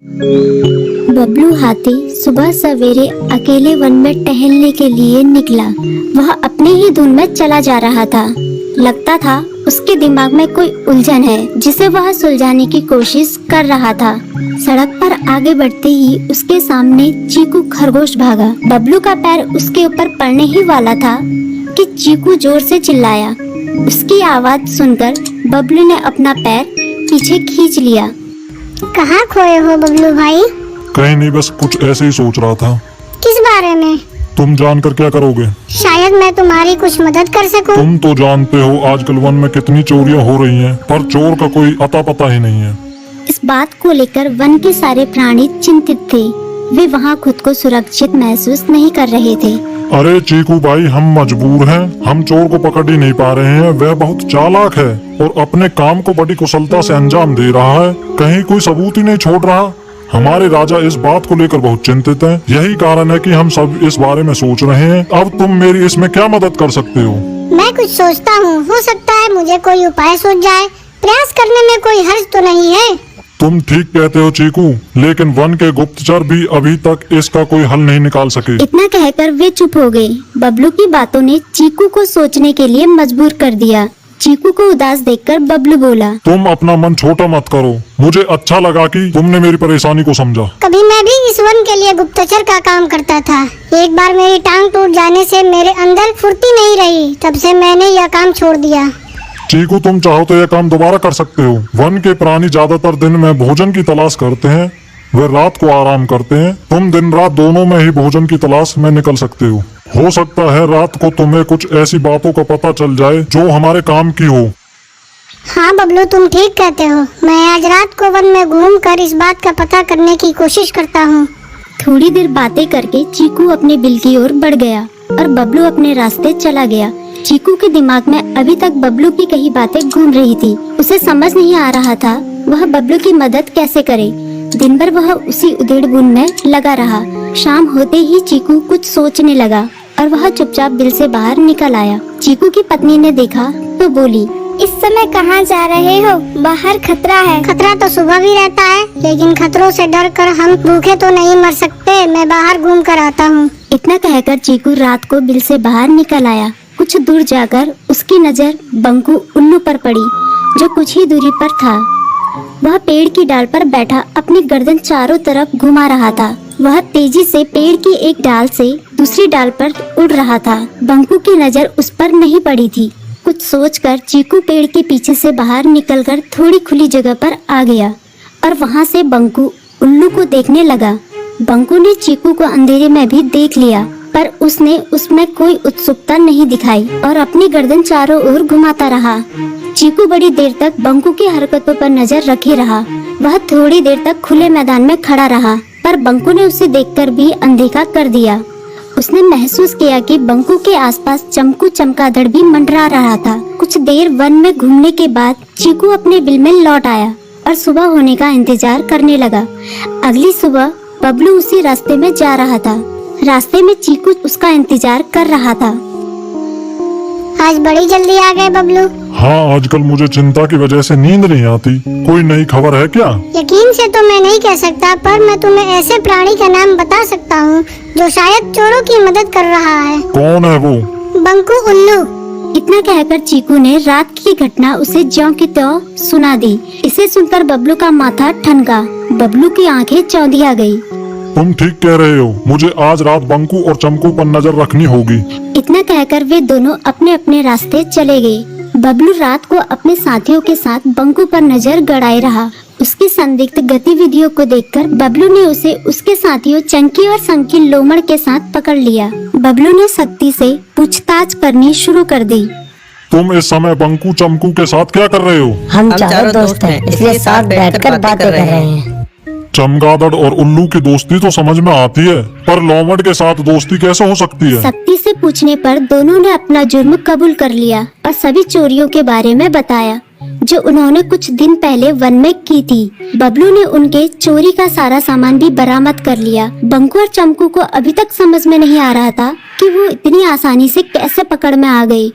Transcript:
बबलू हाथी सुबह सवेरे अकेले वन में टहलने के लिए निकला। वह अपने ही धुन में चला जा रहा था। लगता था उसके दिमाग में कोई उलझन है जिसे वह सुलझाने की कोशिश कर रहा था। सड़क पर आगे बढ़ते ही उसके सामने चीकू खरगोश भागा। बबलू का पैर उसके ऊपर पड़ने ही वाला था कि चीकू जोर से चिल्लाया। उसकी आवाज सुनकर बबलू ने अपना पैर पीछे खींच लिया। कहाँ खोए हो बबलू भाई? कहीं नहीं, बस कुछ ऐसे ही सोच रहा था। किस बारे में? तुम जानकर क्या करोगे? शायद मैं तुम्हारी कुछ मदद कर सकूं। तुम तो जानते हो आजकल वन में कितनी चोरियां हो रही हैं, पर चोर का कोई अता पता ही नहीं है। इस बात को लेकर वन के सारे प्राणी चिंतित थे। वे वहाँ खुद को सुरक्षित महसूस नहीं कर रहे थे। अरे चीकू भाई, हम मजबूर हैं। हम चोर को पकड़ ही नहीं पा रहे हैं। वह बहुत चालाक है और अपने काम को बड़ी कुशलता से अंजाम दे रहा है। कहीं कोई सबूत ही नहीं छोड़ रहा। हमारे राजा इस बात को लेकर बहुत चिंतित हैं। यही कारण है कि हम सब इस बारे में सोच रहे हैं। अब तुम मेरी इसमें क्या मदद कर सकते हो? मैं कुछ सोचता हूँ, हो सकता है मुझे कोई उपाय सूझ जाए। प्रयास करने में कोई हर्ज तो नहीं है। तुम ठीक कहते हो चीकू, लेकिन वन के गुप्तचर भी अभी तक इसका कोई हल नहीं निकाल सके। इतना कहकर वे चुप हो गए। बबलू की बातों ने चीकू को सोचने के लिए मजबूर कर दिया। चीकू को उदास देखकर बबलू बोला, तुम अपना मन छोटा मत करो। मुझे अच्छा लगा कि तुमने मेरी परेशानी को समझा। कभी मैं भी इस वन के लिए गुप्तचर का काम करता था। एक बार मेरी टांग टूट जाने से मेरे अंदर फुर्ती नहीं रही। तब से मैंने यह काम छोड़ दिया। चीकू, तुम चाहो तो यह काम दोबारा कर सकते हो। वन के प्राणी ज्यादातर दिन में भोजन की तलाश करते हैं, वे रात को आराम करते हैं। तुम दिन रात दोनों में ही भोजन की तलाश में निकल सकते हो सकता है रात को तुम्हें कुछ ऐसी बातों का पता चल जाए जो हमारे काम की हो। हाँ बबलू, तुम ठीक कहते हो। मैं आज रात को वन में घूम कर इस बात का पता करने की कोशिश करता हूँ। थोड़ी देर बातें करके चीकू अपने बिल की ओर बढ़ गया और बबलू अपने रास्ते चला गया। चीकू के दिमाग में अभी तक बबलू की कई बातें घूम रही थी। उसे समझ नहीं आ रहा था वह बबलू की मदद कैसे करे। दिन भर वह उसी उधेड़-बुन में लगा रहा। शाम होते ही चीकू कुछ सोचने लगा और वह चुपचाप बिल से बाहर निकल आया। चीकू की पत्नी ने देखा तो बोली, इस समय कहाँ जा रहे हो? बाहर खतरा है। खतरा तो सुबह भी रहता है, लेकिन खतरों से डर कर हम भूखे तो नहीं मर सकते। मैं बाहर घूम कर आता हूँ। इतना कहकर चीकू रात को बिल से बाहर निकल आया। कुछ दूर जाकर उसकी नजर बंकू उल्लू पर पड़ी, जो कुछ ही दूरी पर था। वह पेड़ की डाल पर बैठा अपनी गर्दन चारों तरफ घुमा रहा था। वह तेजी से पेड़ की एक डाल से दूसरी डाल पर उड़ रहा था। बंकू की नजर उस पर नहीं पड़ी थी। कुछ सोचकर चीकू पेड़ के पीछे से बाहर निकलकर थोड़ी खुली जगह पर आ गया और वहां से बंकू उल्लू को देखने लगा। बंकू ने चीकू को अंधेरे में भी देख लिया, पर उसने उसमें कोई उत्सुकता नहीं दिखाई और अपनी गर्दन चारों ओर घुमाता रहा। चीकू बड़ी देर तक बंकू की हरकतों पर नजर रखे रहा। वह थोड़ी देर तक खुले मैदान में खड़ा रहा, पर बंकू ने उसे देखकर भी अनदेखा कर दिया। उसने महसूस किया कि बंकू के आसपास चमकू चमगादड़ भी मंडरा रहा था। कुछ देर वन में घूमने के बाद चीकू अपने बिल में लौट आया और सुबह होने का इंतजार करने लगा। अगली सुबह बबलू उसी रास्ते में जा रहा था। रास्ते में चीकू उसका इंतजार कर रहा था। आज बड़ी जल्दी आ गए बबलू। हाँ, आजकल मुझे चिंता की वजह से नींद नहीं आती। कोई नई खबर है क्या? यकीन से तो मैं नहीं कह सकता, पर मैं तुम्हें ऐसे प्राणी का नाम बता सकता हूँ जो शायद चोरों की मदद कर रहा है। कौन है वो? बंकू उल्लू। इतना कहकर चीकू ने रात की घटना उसे ज्यों की त्यों सुना दी। इसे सुनकर बबलू का माथा ठनका। बबलू की आंखें चौंधिया गई। तुम ठीक कह रहे हो। मुझे आज रात बंकू और चमकू पर नजर रखनी होगी। इतना कहकर वे दोनों अपने अपने रास्ते चले गए। बबलू रात को अपने साथियों के साथ बंकू पर नजर गड़ाए रहा। उसकी संदिग्ध गतिविधियों को देखकर बबलू ने उसे उसके साथियों चंकी और संकी लोमड़ के साथ पकड़ लिया। बबलू ने सख्ती से पूछताछ करनी शुरू कर दी। तुम इस समय बंकू चमकू के साथ क्या कर रहे हो? हम चारों दोस्त हैं, इसलिए साथ बैठकर बातें कर रहे हैं। चमगादड़ और उल्लू की दोस्ती तो समझ में आती है, पर लोमड़ के साथ दोस्ती कैसे हो सकती है? सख्ती से पूछने पर दोनों ने अपना जुर्म कबूल कर लिया और सभी चोरियों के बारे में बताया जो उन्होंने कुछ दिन पहले वन में की थी। बबलू ने उनके चोरी का सारा सामान भी बरामद कर लिया। बंकू और चमकू को अभी तक समझ में नहीं आ रहा था कि वो इतनी आसानी से कैसे पकड़ में आ गए।